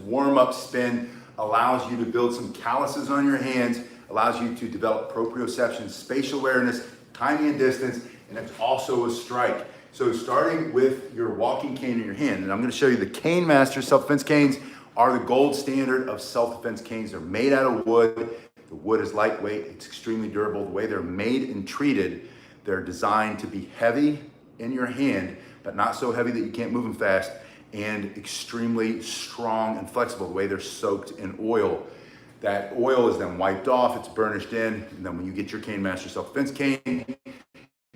warm-up spin allows you to build some calluses on your hands, allows you to develop proprioception, spatial awareness, timing and distance, and it's also a strike. So starting with your walking cane in your hand, and I'm gonna show you the Cane Master self-defense canes are the gold standard of self-defense canes. They're made out of wood. The wood is lightweight, it's extremely durable. The way they're made and treated, they're designed to be heavy in your hand, but not so heavy that you can't move them fast, and extremely strong and flexible. The way they're soaked in oil. That oil is then wiped off, it's burnished in, and then when you get your Cane Master self-defense cane,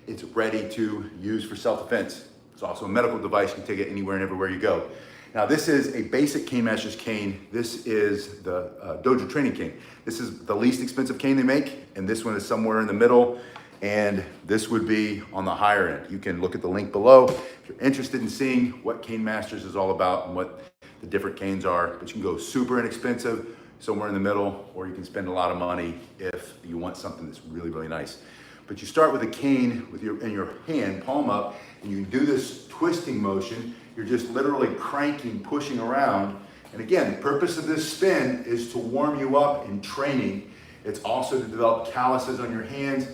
it's ready to use for self-defense. It's also a medical device, you can take it anywhere and everywhere you go. Now this is a basic Cane Master's cane. This is the Dojo training cane. This is the least expensive cane they make, and this one is somewhere in the middle, and this would be on the higher end. You can look at the link below if you're interested in seeing what Cane Masters is all about and what the different canes are, but you can go super inexpensive, somewhere in the middle, or you can spend a lot of money if you want something that's really, really nice. But you start with a cane in your hand, palm up, and you can do this twisting motion. You're just literally cranking, pushing around. And again, the purpose of this spin is to warm you up in training. It's also to develop calluses on your hands,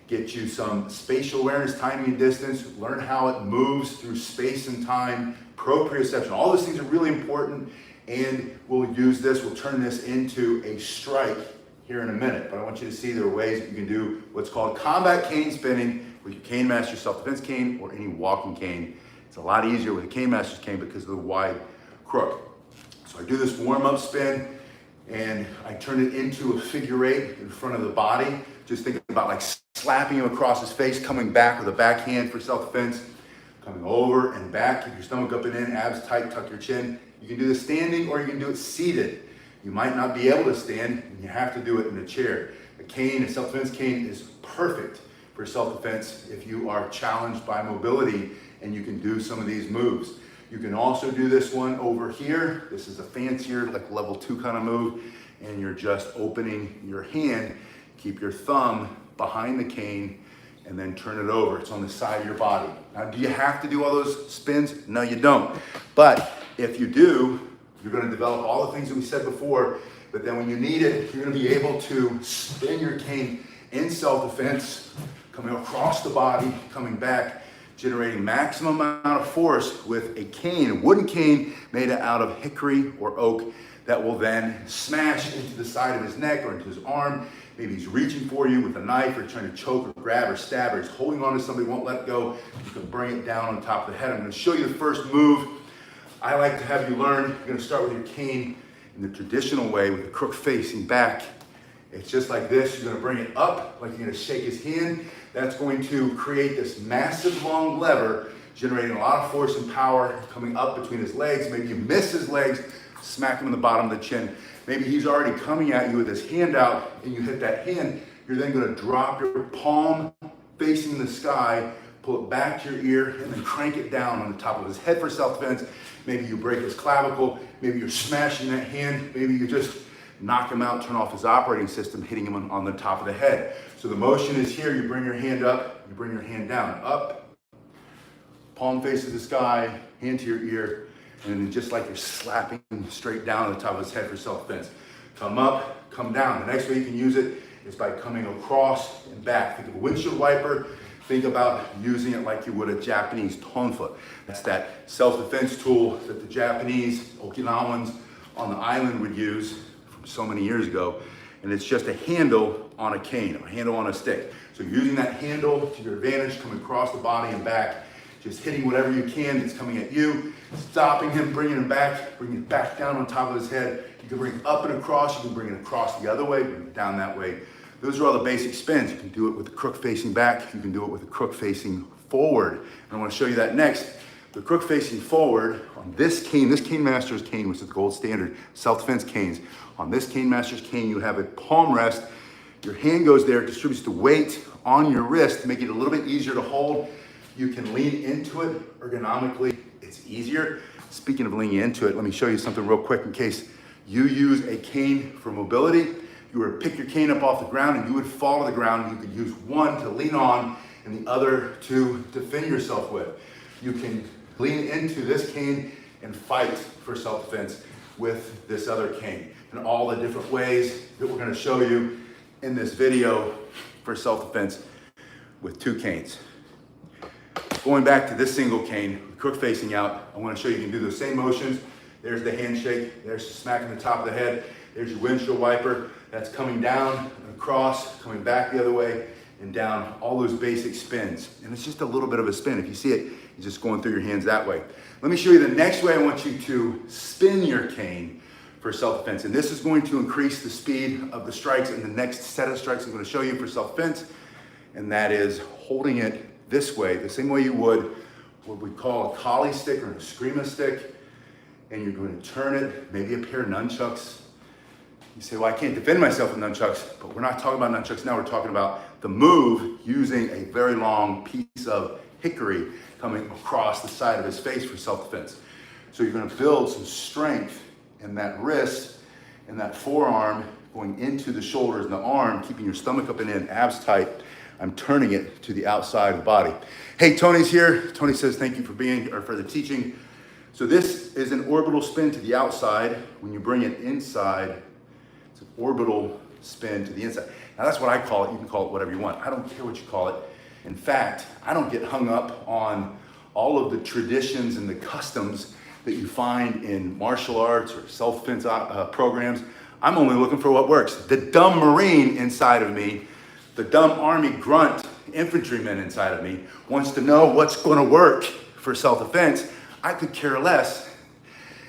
get you some spatial awareness, timing and distance, learn how it moves through space and time, proprioception. All those things are really important, and we'll use this, we'll turn this into a strike here in a minute. But I want you to see there are ways that you can do what's called combat cane spinning with your Cane Master self-defense cane or any walking cane. It's a lot easier with a Cane Master's cane because of the wide crook. So I do this warm-up spin, and I turn it into a figure eight in front of the body. Just think about like slapping him across his face, coming back with a backhand for self-defense, coming over and back, keep your stomach up and in, abs tight, tuck your chin. You can do this standing or you can do it seated. You might not be able to stand, and you have to do it in a chair. A cane, a self-defense cane, is perfect for self-defense if you are challenged by mobility and you can do some of these moves. You can also do this one over here. This is a fancier, like level 2 kind of move, and you're just opening your hand. Keep your thumb behind the cane and then turn it over. It's on the side of your body. Now, do you have to do all those spins? No, you don't. But if you do, you're going to develop all the things that we said before, but then when you need it, you're going to be able to spin your cane in self-defense, coming across the body, coming back, generating maximum amount of force with a cane, a wooden cane made out of hickory or oak that will then smash into the side of his neck or into his arm. Maybe he's reaching for you with a knife or trying to choke or grab or stab, or he's holding on to somebody, won't let go. You can bring it down on top of the head. I'm going to show you the first move. I like to have you learn. You're going to start with your cane in the traditional way with the crook facing back. It's just like this. You're going to bring it up like you're going to shake his hand. That's going to create this massive long lever, generating a lot of force and power coming up between his legs. Maybe you miss his legs, smack him in the bottom of the chin. Maybe he's already coming at you with his hand out and you hit that hand. You're then going to drop your palm facing the sky, pull it back to your ear, and then crank it down on the top of his head for self-defense. Maybe you break his clavicle. Maybe you're smashing that hand. Maybe you just knock him out, turn off his operating system, hitting him on the top of the head. So the motion is here. You bring your hand up, you bring your hand down. Up, palm faces the sky, hand to your ear, and then just like you're slapping straight down on the top of his head for self-defense. Come up, come down. The next way you can use it is by coming across and back. Think of a windshield wiper. Think about using it like you would a Japanese tonfa. That's that self-defense tool that the Japanese Okinawans on the island would use from so many years ago. And it's just a handle on a cane, a handle on a stick. So using that handle to your advantage, coming across the body and back, just hitting whatever you can that's coming at you, stopping him, bringing him back, bringing it back down on top of his head. You can bring it up and across, you can bring it across the other way, bring it down that way. Those are all the basic spins. You can do it with the crook facing back, you can do it with the crook facing forward. And I want to show you that next. The crook facing forward on this cane Master's cane, which is the gold standard self-defense canes. On this Cane Master's cane, you have a palm rest. Your hand goes there, distributes the weight on your wrist to make it a little bit easier to hold. You can lean into it ergonomically. It's easier. Speaking of leaning into it, let me show you something real quick in case you use a cane for mobility. You were to pick your cane up off the ground and you would fall to the ground. You could use one to lean on and the other to defend yourself with. You can lean into this cane and fight for self-defense. with this other cane and all the different ways that we're going to show you in this video for self-defense with two canes. Going back to this single cane, crook facing out, I want to show you can do those same motions. There's the handshake, there's the smack in the top of the head, there's your windshield wiper, that's coming down, across, coming back the other way, and down, all those basic spins. And it's just a little bit of a spin. If you see it, you're just going through your hands that way. Let me show you the next way I want you to spin your cane for self-defense. And this is going to increase the speed of the strikes in the next set of strikes I'm going to show you for self-defense. And that is holding it this way, the same way you would what we call a collie stick or an eskrima stick. And you're going to turn it, maybe a pair of nunchucks. You say, well, I can't defend myself with nunchucks, but we're not talking about nunchucks now. We're talking about the move using a very long piece of hickory coming across the side of his face for self-defense. So you're going to build some strength in that wrist and that forearm going into the shoulders and the arm, keeping your stomach up and in, abs tight. I'm turning it to the outside of the body. Hey, Tony's here. Tony says, thank you for for the teaching. So this is an orbital spin to the outside. When you bring it inside, it's an orbital spin to the inside. Now that's what I call it. You can call it whatever you want. I don't care what you call it. In fact, I don't get hung up on all of the traditions and the customs that you find in martial arts or self-defense programs. I'm only looking for what works. The dumb Marine inside of me, the dumb Army grunt infantryman inside of me wants to know what's going to work for self-defense. I could care less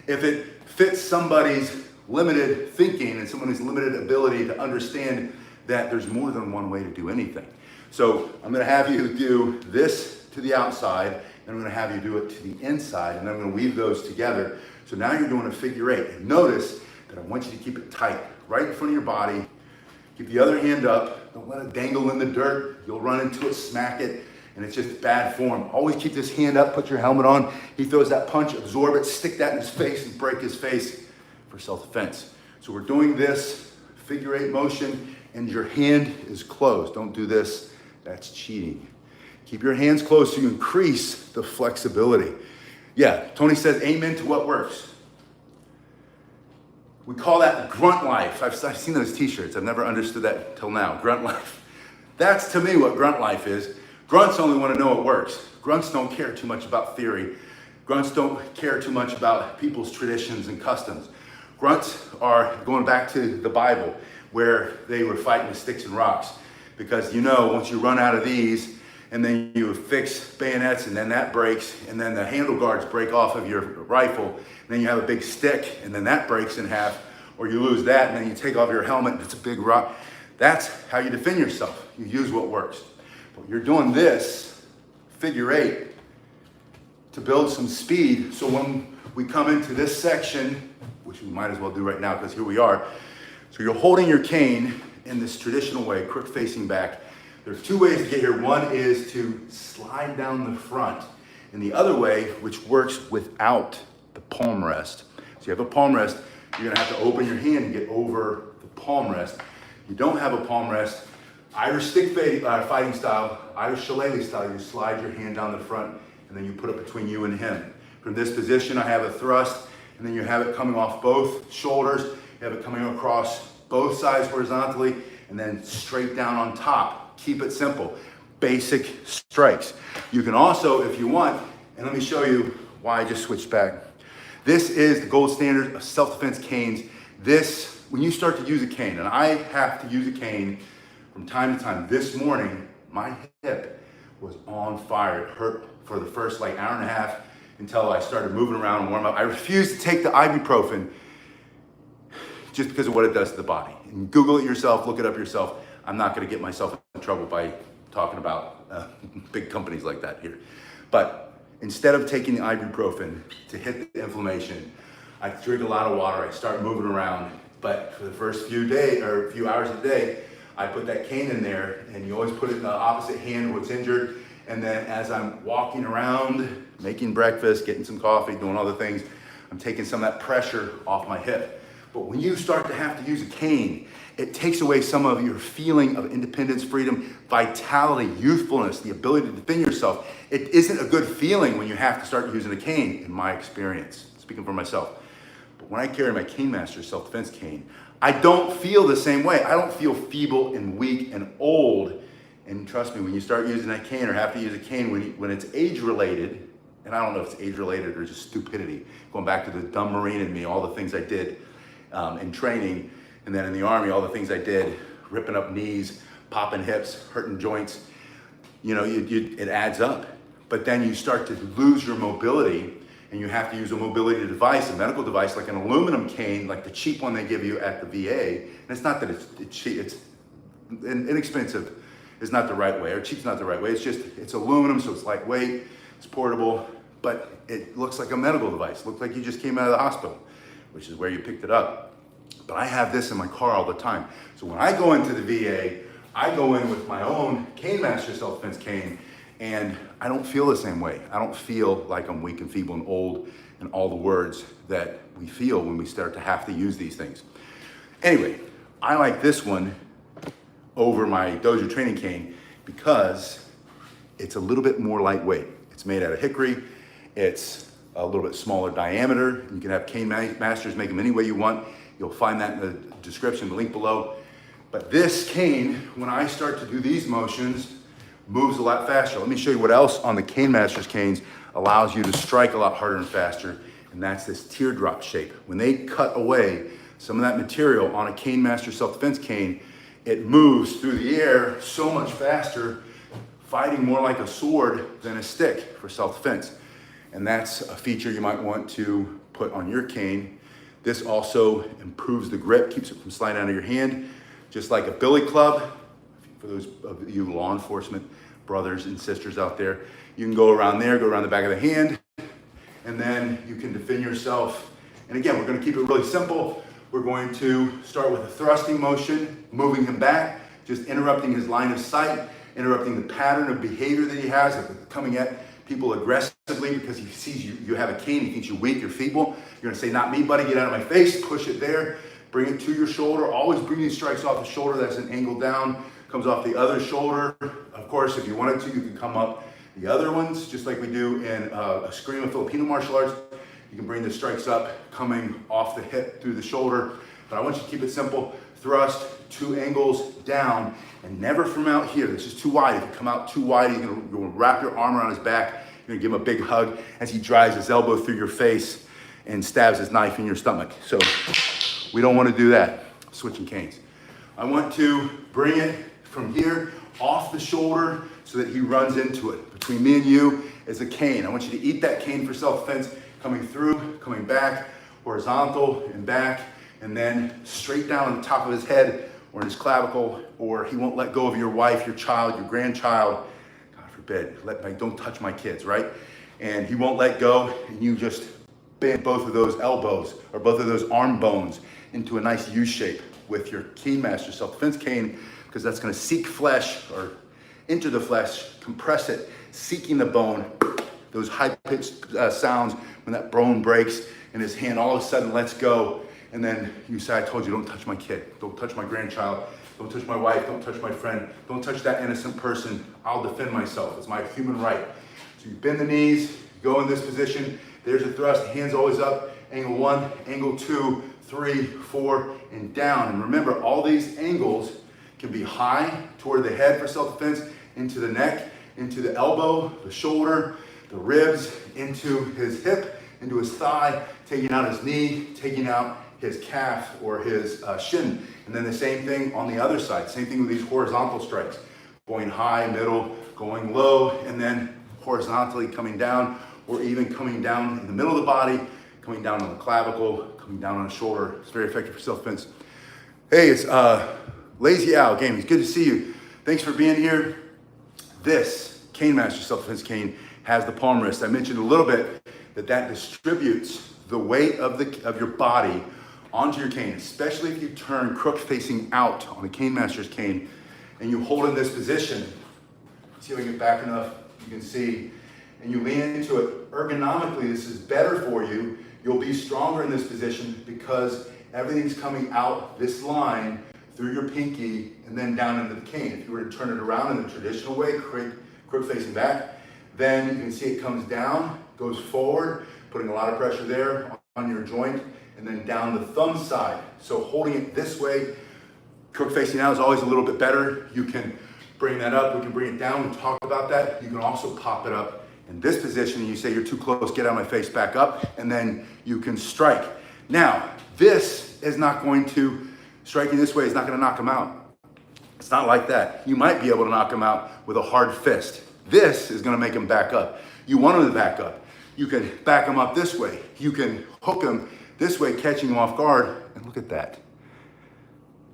if it fits somebody's limited thinking and somebody's limited ability to understand that there's more than one way to do anything. So I'm going to have you do this to the outside, and I'm going to have you do it to the inside, and I'm going to weave those together. So now you're doing a figure eight. And notice that I want you to keep it tight, right in front of your body. Keep the other hand up. Don't let it dangle in the dirt. You'll run into it, smack it, and it's just bad form. Always keep this hand up, put your helmet on. He throws that punch, absorb it, stick that in his face and break his face for self-defense. So we're doing this figure eight motion, and your hand is closed. Don't do this, that's cheating. Keep your hands closed so you increase the flexibility. Yeah, Tony says amen to what works. We call that grunt life. I've seen those t-shirts. I've never understood that till now, grunt life. That's to me what grunt life is. Grunts only want to know what works. Grunts don't care too much about theory. Grunts don't care too much about people's traditions and customs. Grunts are going back to the Bible where they were fighting with sticks and rocks. Because you know, once you run out of these, and then you fix bayonets, and then that breaks, and then the handle guards break off of your rifle, and then you have a big stick, and then that breaks in half, or you lose that, and then you take off your helmet, and it's a big rock. That's how you defend yourself. You use what works. But you're doing this figure eight to build some speed, so when we come into this section, which we might as well do right now, because here we are. So you're holding your cane in this traditional way, crook facing back. There's two ways to get here. One is to slide down the front, and the other way, which works without the palm rest. So you have a palm rest, you're gonna have to open your hand and get over the palm rest. You don't have a palm rest, Irish stick fighting style, Irish shillelagh style, you slide your hand down the front, and then you put it between you and him. From this position, I have a thrust, and then you have it coming off both shoulders, you have it coming across both sides horizontally, and then straight down on top. Keep it simple. Basic strikes. You can also, if you want, and let me show you why I just switched back. This is the gold standard of self-defense canes. This, when you start to use a cane, and I have to use a cane from time to time. This morning, my hip was on fire. It hurt for the first like hour and a half until I started moving around and warm up. I refused to take the ibuprofen just because of what it does to the body. And Google it yourself, look it up yourself. I'm not going to get myself in trouble by talking about big companies like that here. But instead of taking the ibuprofen to hit the inflammation, I drink a lot of water, I start moving around. But for the first few days or few hours of the day, I put that cane in there, and you always put it in the opposite hand where it's injured. And then as I'm walking around, making breakfast, getting some coffee, doing all the things, I'm taking some of that pressure off my hip. But when you start to have to use a cane, it takes away some of your feeling of independence, freedom, vitality, youthfulness, the ability to defend yourself. It isn't a good feeling when you have to start using a cane, in my experience, speaking for myself. But when I carry my Cane Master self-defense cane, I don't feel the same way. I don't feel feeble and weak and old. And trust me, when you start using that cane or have to use a cane when it's age-related, and I don't know if it's age-related or just stupidity, going back to the dumb Marine in me, all the things I did in training, and then in the Army, all the things I did, ripping up knees, popping hips, hurting joints, you know, it adds up. But then you start to lose your mobility, and you have to use a mobility device, a medical device like an aluminum cane, like the cheap one they give you at the VA. And it's not that it's cheap, it's inexpensive is not the right way, or cheap's not the right way. It's just, it's aluminum, so it's lightweight, it's portable, but it looks like a medical device. It looks like you just came out of the hospital, which is where you picked it up. But I have this in my car all the time. So when I go into the VA, I go in with my own Cane Master self-defense cane, and I don't feel the same way. I don't feel like I'm weak and feeble and old and all the words that we feel when we start to have to use these things. Anyway, I like this one over my Dojo training cane because it's a little bit more lightweight. It's made out of hickory. It's a little bit smaller diameter. You can have Cane Masters, make them any way you want. You'll find that in the description, the link below. But this cane, when I start to do these motions, moves a lot faster. Let me show you what else on the Cane Masters canes allows you to strike a lot harder and faster, and that's this teardrop shape. When they cut away some of that material on a Cane Master self-defense cane, it moves through the air so much faster, fighting more like a sword than a stick for self-defense. And that's a feature you might want to put on your cane. This also improves the grip, keeps it from sliding out of your hand, just like a billy club. For those of you law enforcement brothers and sisters out there, you can go around there, go around the back of the hand, and then you can defend yourself. And again, we're gonna keep it really simple. We're going to start with a thrusting motion, moving him back, just interrupting his line of sight, interrupting the pattern of behavior that he has, of coming at people aggressively because he sees you have a cane, he thinks you're weak, you're feeble. You're gonna say, not me, buddy, get out of my face, push it there, bring it to your shoulder. Always bring these strikes off the shoulder, that's an angle down, comes off the other shoulder. Of course, if you wanted to, you can come up the other ones, just like we do in a Scream of Filipino martial arts. You can bring the strikes up, coming off the hip through the shoulder. But I want you to keep it simple. Thrust, 2 angles down, and never from out here. This is too wide. If you come out too wide, you're gonna wrap your arm around his back. You're gonna give him a big hug as he drives his elbow through your face and stabs his knife in your stomach. So we don't wanna do that, switching canes. I want to bring it from here off the shoulder so that he runs into it. Between me and you is a cane. I want you to eat that cane for self-defense, coming through, coming back, horizontal and back, and then straight down on the top of his head or in his clavicle, or he won't let go of your wife, your child, your grandchild. God forbid, don't touch my kids, right? And he won't let go, and you just bend both of those elbows or both of those arm bones into a nice U shape with your Cane Master self-defense cane, because that's gonna seek flesh or enter the flesh, compress it, seeking the bone, those high-pitched sounds when that bone breaks and his hand all of a sudden lets go. And then you say, I told you, don't touch my kid, don't touch my grandchild, don't touch my wife, don't touch my friend, don't touch that innocent person. I'll defend myself, it's my human right. So you bend the knees, you go in this position, there's a thrust, hands always up, angle 1, angle 2, 3, 4, and down. And remember, all these angles can be high toward the head for self-defense, into the neck, into the elbow, the shoulder, the ribs, into his hip, into his thigh, taking out his knee, taking out his calf or his shin. And then the same thing on the other side. Same thing with these horizontal strikes. Going high, middle, going low, and then horizontally coming down, or even coming down in the middle of the body, coming down on the clavicle, coming down on the shoulder. It's very effective for self-defense. Hey, it's Lazy Al Gaming. It's good to see you. Thanks for being here. This Cane Master self-defense cane has the palm rest. I mentioned a little bit that distributes the weight of your body onto your cane, especially if you turn crook facing out on a Cane Master's cane and you hold in this position. See if I get back enough, you can see, and you lean into it. Ergonomically, this is better for you. You'll be stronger in this position because everything's coming out this line through your pinky and then down into the cane. If you were to turn it around in the traditional way, crook facing back, then you can see it comes down, goes forward, putting a lot of pressure there on your joint, and then down the thumb side. So holding it this way, crook facing out is always a little bit better. You can bring that up, we can bring it down and talk about that. You can also pop it up in this position and you say, you're too close, get out of my face, back up, and then you can strike. Now, this is not going to, striking this way is not gonna knock him out. It's not like that. You might be able to knock him out with a hard fist. This is gonna make him back up. You want him to back up. You can back him up this way. You can hook him this way, catching him off guard, and look at that.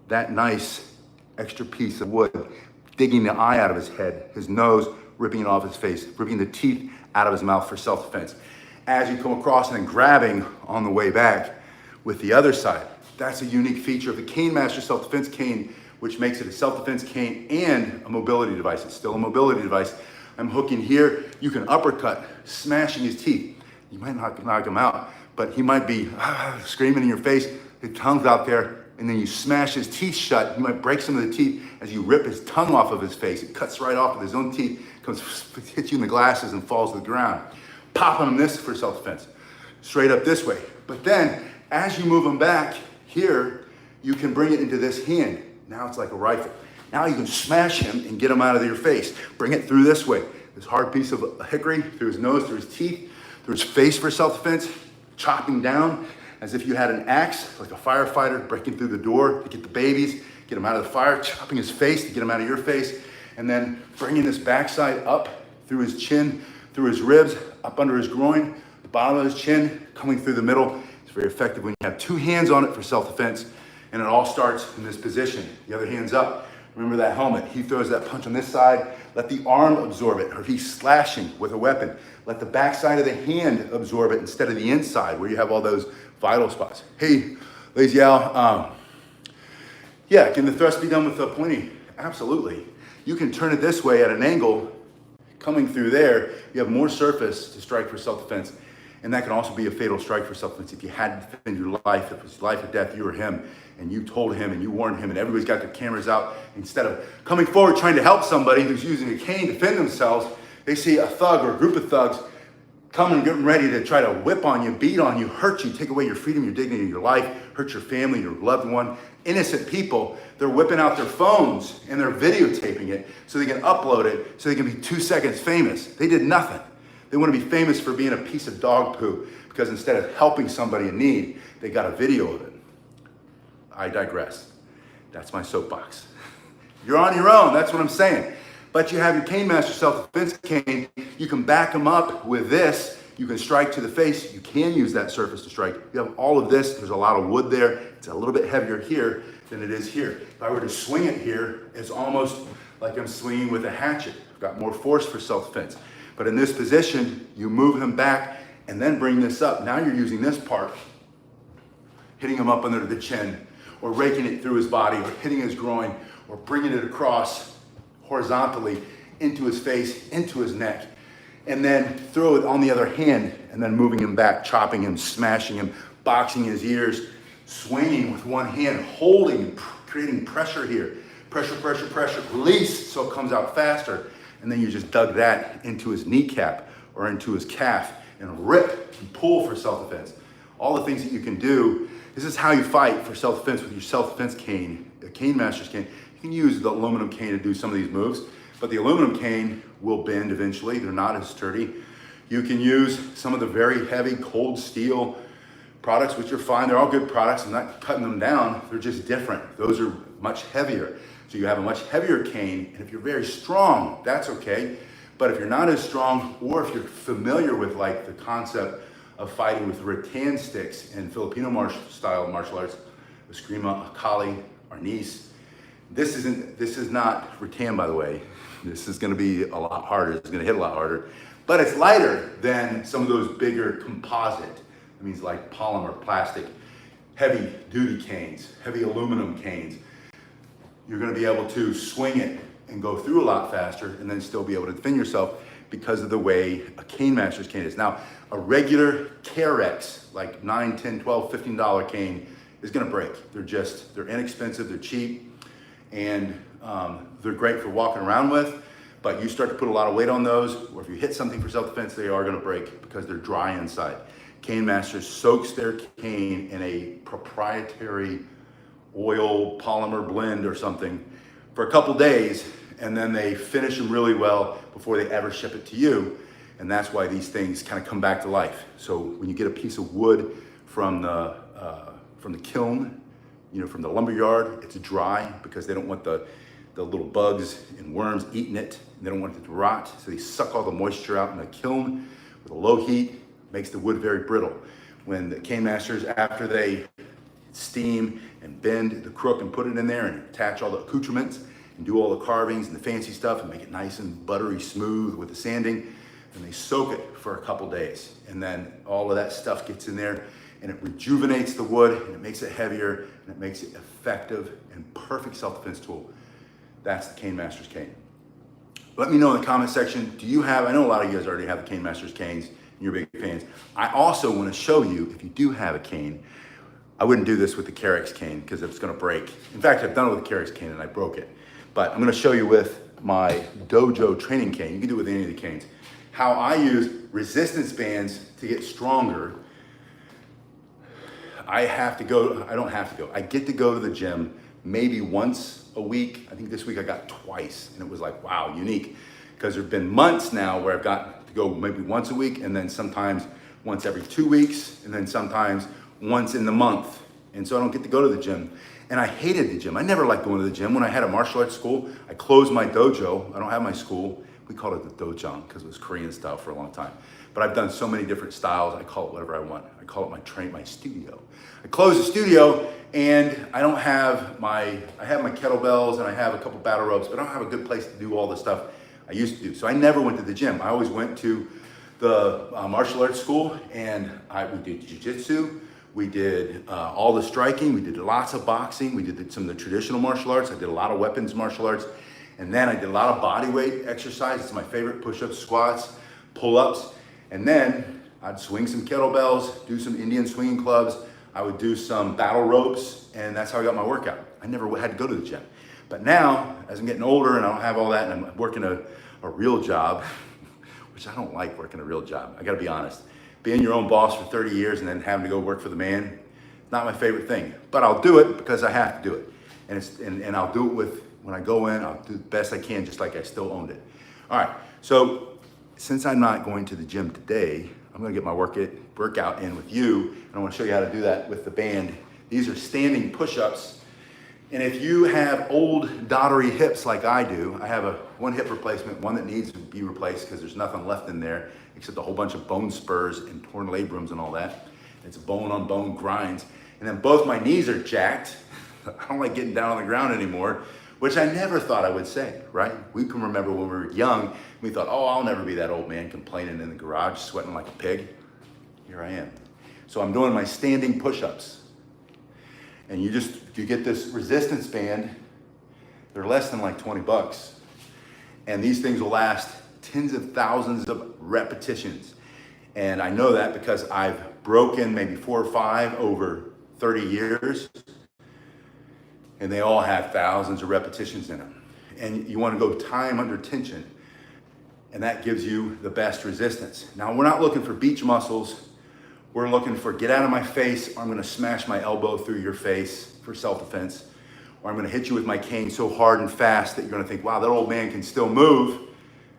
That nice extra piece of wood, digging the eye out of his head, his nose, ripping it off his face, ripping the teeth out of his mouth for self-defense. As you come across and then grabbing on the way back with the other side. That's a unique feature of the Cane Master self-defense cane, which makes it a self-defense cane and a mobility device. It's still a mobility device. I'm hooking here. You can uppercut, smashing his teeth. You might not knock him out, but he might be screaming in your face, his tongue's out there, and then you smash his teeth shut. You might break some of the teeth as you rip his tongue off of his face. It cuts right off with his own teeth, hits you in the glasses and falls to the ground. Popping him this for self-defense. Straight up this way. But then, as you move him back here, you can bring it into this hand. Now it's like a rifle. Now you can smash him and get him out of your face. Bring it through this way. This hard piece of hickory, through his nose, through his teeth, through his face for self-defense, chopping down as if you had an axe, like a firefighter breaking through the door to get the babies, get him out of the fire, chopping his face to get him out of your face, and then bringing this backside up through his chin, through his ribs, up under his groin, the bottom of his chin, coming through the middle. It's very effective when you have two hands on it for self-defense, and it all starts in this position. The other hand's up. Remember that helmet. He throws that punch on this side. Let the arm absorb it, or if he's slashing with a weapon, let the backside of the hand absorb it instead of the inside where you have all those vital spots. Hey, Lazy Al, yeah, can the thrust be done with a pointy? Absolutely. You can turn it this way at an angle, coming through there, you have more surface to strike for self-defense. And that can also be a fatal strike for self-defense. If you had to defend your life, if it was life or death, you or him, and you told him and you warned him and everybody's got their cameras out, instead of coming forward trying to help somebody who's using a cane to defend themselves, they see a thug or a group of thugs coming, getting ready to try to whip on you, beat on you, hurt you, take away your freedom, your dignity, your life, hurt your family, your loved one, innocent people. They're whipping out their phones and they're videotaping it so they can upload it so they can be 2 seconds famous. They did nothing. They want to be famous for being a piece of dog poo because instead of helping somebody in need, they got a video of it. I digress. That's my soapbox. You're on your own, that's what I'm saying. But you have your Cane Master self-defense cane. You can back them up with this. You can strike to the face. You can use that surface to strike. You have all of this. There's a lot of wood there. It's a little bit heavier here than it is here. If I were to swing it here, it's almost like I'm swinging with a hatchet. I've got more force for self-defense. But in this position, you move him back and then bring this up. Now you're using this part, hitting him up under the chin, or raking it through his body, or hitting his groin, or bringing it across horizontally into his face, into his neck, and then throw it on the other hand, and then moving him back, chopping him, smashing him, boxing his ears, swinging with one hand, holding and creating pressure here. Pressure, pressure, pressure, release so it comes out faster. And then you just dug that into his kneecap or into his calf and rip and pull for self-defense. All the things that you can do. This is how you fight for self-defense with your self-defense cane, a Cane Master's cane. You can use the aluminum cane to do some of these moves, but the aluminum cane will bend eventually. They're not as sturdy. You can use some of the very heavy cold steel products, which are fine. They're all good products. I'm not cutting them down. They're just different. Those are much heavier. So you have a much heavier cane, and if you're very strong, that's okay. But if you're not as strong, or if you're familiar with like the concept of fighting with rattan sticks in Filipino style martial arts, Eskrima, Akali, Arnis, this is not rattan, by the way. This is gonna be a lot harder. It's gonna hit a lot harder, but it's lighter than some of those bigger composite. That means like polymer, plastic, heavy duty canes, heavy aluminum canes. You're gonna be able to swing it and go through a lot faster and then still be able to defend yourself because of the way a Cane Master's cane is. Now, a regular Carex, like $9, $10, $12, $15 cane is gonna break. They're inexpensive, they're cheap, and they're great for walking around with, but you start to put a lot of weight on those, or if you hit something for self-defense, they are gonna break because they're dry inside. Cane Masters soaks their cane in a proprietary oil polymer blend or something for a couple days, and then they finish them really well before they ever ship it to you. And that's why these things kind of come back to life. So when you get a piece of wood from the kiln, from the lumber yard, it's dry because they don't want the little bugs and worms eating it. And they don't want it to rot, so they suck all the moisture out in the kiln with a low heat, makes the wood very brittle. When the Cane Masters, after they steam and bend the crook and put it in there and attach all the accoutrements and do all the carvings and the fancy stuff and make it nice and buttery smooth with the sanding, and they soak it for a couple days. And then all of that stuff gets in there and it rejuvenates the wood and it makes it heavier and it makes it effective and perfect self-defense tool. That's the Cane Masters cane. Let me know in the comment section, do you have, I know a lot of you guys already have the Cane Masters canes and you're big fans. I also want to show you, if you do have a cane, I wouldn't do this with the Carex cane because it's going to break. In fact, I've done it with the Carex cane and I broke it. But I'm going to show you with my Dojo training cane. You can do it with any of the canes. How I use resistance bands to get stronger. I get to go to the gym maybe once a week. I think this week I got twice, and it was like, wow, unique. Because there've been months now where I've got to go maybe once a week, and then sometimes once every 2 weeks, and then sometimes once in the month. And so I don't get to go to the gym. And I hated the gym. I never liked going to the gym. When I had a martial arts school, I closed my dojo. I don't have my school. We called it the dojang because it was Korean style for a long time. But I've done so many different styles. I call it whatever I want. I call it my studio. I closed the studio and I have my kettlebells and I have a couple battle ropes, but I don't have a good place to do all the stuff I used to do. So I never went to the gym. I always went to the martial arts school and we did jiu-jitsu. We did all the striking. We did lots of boxing. We did some of the traditional martial arts. I did a lot of weapons martial arts. And then I did a lot of body weight exercise. It's my favorite: push-ups, squats, pull-ups. And then I'd swing some kettlebells, do some Indian swinging clubs. I would do some battle ropes, and that's how I got my workout. I never had to go to the gym. But now, as I'm getting older and I don't have all that, and I'm working a real job, which I don't like working a real job. I gotta be honest. Being your own boss for 30 years and then having to go work for the man, not my favorite thing. But I'll do it because I have to do it. And I'll do it when I go in, I'll do the best I can, just like I still owned it. All right, so since I'm not going to the gym today, I'm gonna get my workout in with you, and I wanna show you how to do that with the band. These are standing push-ups, and if you have old doddery hips like I do, I have one hip replacement, one that needs to be replaced because there's nothing left in there except a whole bunch of bone spurs and torn labrums and all that. It's bone-on-bone grinds. And then both my knees are jacked. I don't like getting down on the ground anymore, which I never thought I would say, right? We can remember when we were young, we thought, oh, I'll never be that old man complaining in the garage, sweating like a pig. Here I am. So I'm doing my standing push-ups. And you get this resistance band. They're less than like 20 bucks. And these things will last tens of thousands of repetitions. And I know that because I've broken maybe 4 or 5 over 30 years. And they all have thousands of repetitions in them. And you want to go time under tension. And that gives you the best resistance. Now, we're not looking for beach muscles. We're looking for get out of my face, or I'm going to smash my elbow through your face for self-defense. Or I'm going to hit you with my cane so hard and fast that you're going to think, wow, that old man can still move.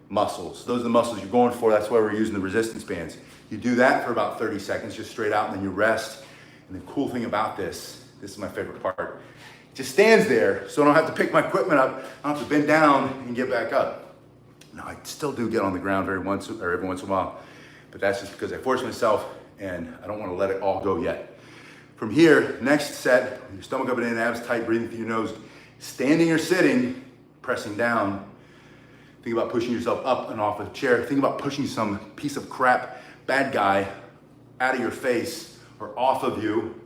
Muscles. Those are the muscles you're going for. That's why we're using the resistance bands. You do that for about 30 seconds, just straight out, and then you rest. And the cool thing about this is my favorite part. It just stands there, so I don't have to pick my equipment up. I don't have to bend down and get back up. Now, I still do get on the ground every once in a while, but that's just because I force myself, and I don't want to let it all go yet. From here, next set, your stomach up and in, abs tight, breathing through your nose, standing or sitting, pressing down. Think about pushing yourself up and off a chair. Think about pushing some piece of crap, bad guy, out of your face or off of you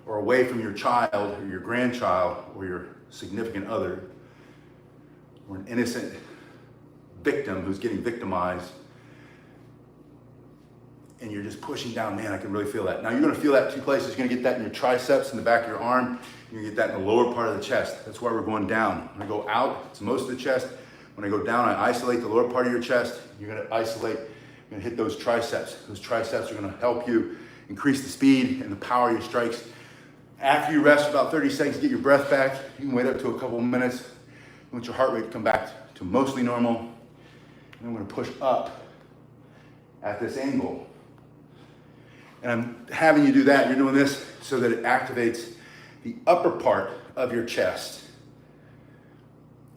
or away from your child or your grandchild or your significant other or an innocent victim who's getting victimized. And you're just pushing down, man, I can really feel that. Now you're gonna feel that 2 places. You're gonna get that in your triceps, in the back of your arm. You're gonna get that in the lower part of the chest. That's why we're going down. When I go out, it's most of the chest. When I go down, I isolate the lower part of your chest. You're gonna isolate, you're gonna hit those triceps. Those triceps are gonna help you increase the speed and the power of your strikes. After you rest for about 30 seconds, get your breath back. You can wait up to a couple of minutes. You want your heart rate to come back to mostly normal. And I'm gonna push up at this angle. And I'm having you do that. You're doing this so that it activates the upper part of your chest.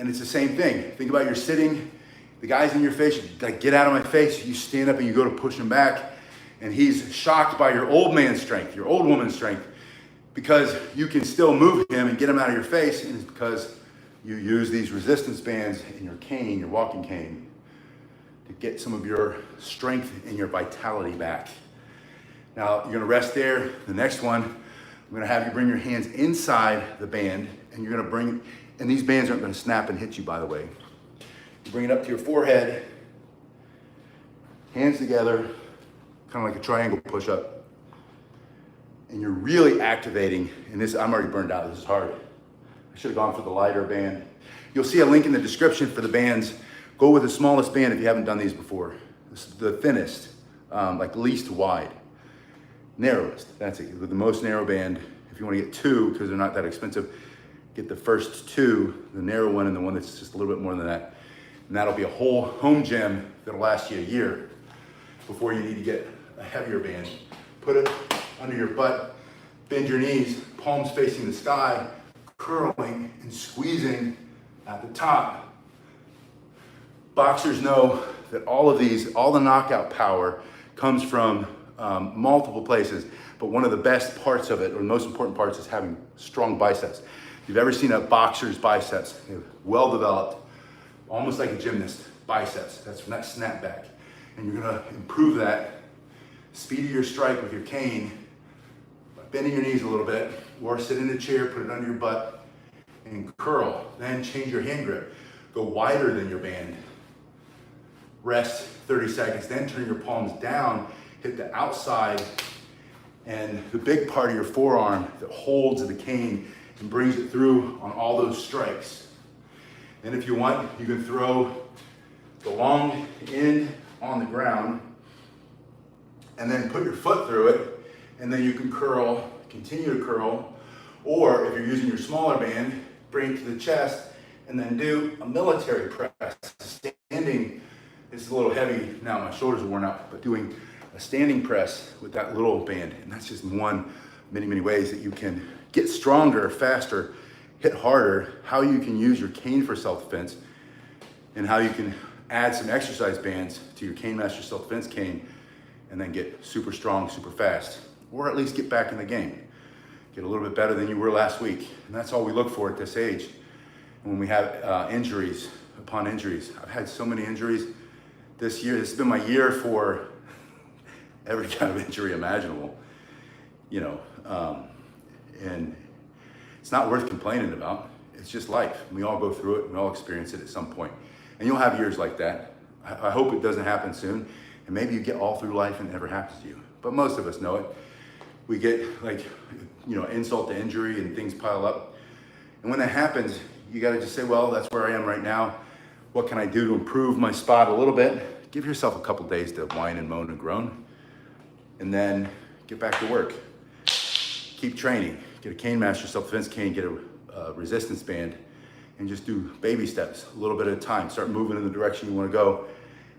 And it's the same thing. Think about you're sitting, the guy's in your face, you like, get out of my face. You stand up and you go to push him back. And he's shocked by your old man's strength, your old woman's strength, because you can still move him and get him out of your face. And it's because you use these resistance bands in your cane, your walking cane, to get some of your strength and your vitality back. Now, you're gonna rest there. The next one, I'm gonna have you bring your hands inside the band, and you're gonna bring, and these bands aren't gonna snap and hit you, by the way. You bring it up to your forehead, hands together, kind of like a triangle push-up. And you're really activating, and this, I'm already burned out, this is hard. I should have gone for the lighter band. You'll see a link in the description for the bands. Go with the smallest band if you haven't done these before. This is the thinnest, like least wide. Narrowest, that's it. With the most narrow band, if you want to get two, because they're not that expensive, get the first two, the narrow one and the one that's just a little bit more than that. And that'll be a whole home gym that'll last you a year before you need to get a heavier band. Put it under your butt, bend your knees, palms facing the sky, curling and squeezing at the top. Boxers know that all of these, all the knockout power comes from multiple places, but one of the best parts of it, or the most important parts, is having strong biceps. If you've ever seen a boxer's biceps, they're well developed, almost like a gymnast, biceps, that's from that snapback. And you're gonna improve that speed of your strike with your cane by bending your knees a little bit, or sit in a chair, put it under your butt, and curl. Then change your hand grip. Go wider than your band. Rest 30 seconds, then turn your palms down, hit the outside and the big part of your forearm that holds the cane and brings it through on all those strikes. And if you want, you can throw the long end on the ground and then put your foot through it, and then you can curl, continue to curl, or if you're using your smaller band, bring it to the chest and then do a military press. Standing, it's a little heavy now, my shoulders are worn out, but doing a standing press with that little band. And that's just one, many ways that you can get stronger, faster, hit harder, how you can use your cane for self-defense, and how you can add some exercise bands to your Cane Master self-defense cane, and then get super strong, super fast, or at least get back in the game. Get a little bit better than you were last week. And that's all we look for at this age. And when we have injuries upon injuries, I've had so many injuries this year. This has been my year for every kind of injury imaginable, you know, and it's not worth complaining about. It's just life. We all go through it. We all experience it at some point. And you'll have years like that. I hope it doesn't happen soon. And maybe you get all through life and it never happens to you. But most of us know it. We get like, you know, insult to injury and things pile up. And when that happens, you got to just say, well, that's where I am right now. What can I do to improve my spot a little bit? Give yourself a couple days to whine and moan and groan, and then get back to work. Keep training. Get a Cane Master self-defense cane, get a resistance band, and just do baby steps, a little bit at a time. Start moving in the direction you want to go,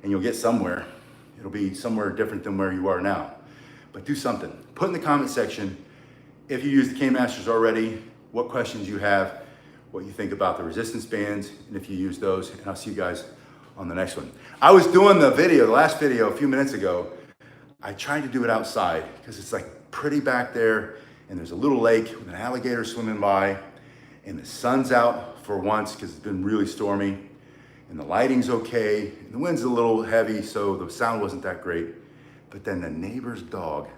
and you'll get somewhere. It'll be somewhere different than where you are now. But do something. Put in the comment section, if you use the Cane Masters already, what questions you have, what you think about the resistance bands, and if you use those, and I'll see you guys on the next one. I was doing the last video a few minutes ago. I tried to do it outside because it's like pretty back there, and there's a little lake with an alligator swimming by, and the sun's out for once because it's been really stormy, and the lighting's okay, and the wind's a little heavy, so the sound wasn't that great. But then the neighbor's dog,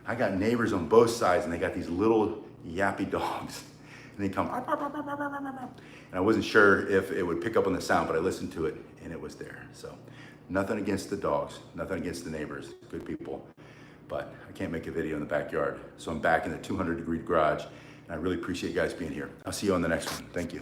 I got neighbors on both sides, and they got these little yappy dogs, and they come, and I wasn't sure if it would pick up on the sound, but I listened to it, and it was there. So nothing against the dogs, nothing against the neighbors, good people, but I can't make a video in the backyard. So I'm back in the 200-degree garage, and I really appreciate you guys being here. I'll see you on the next one. Thank you.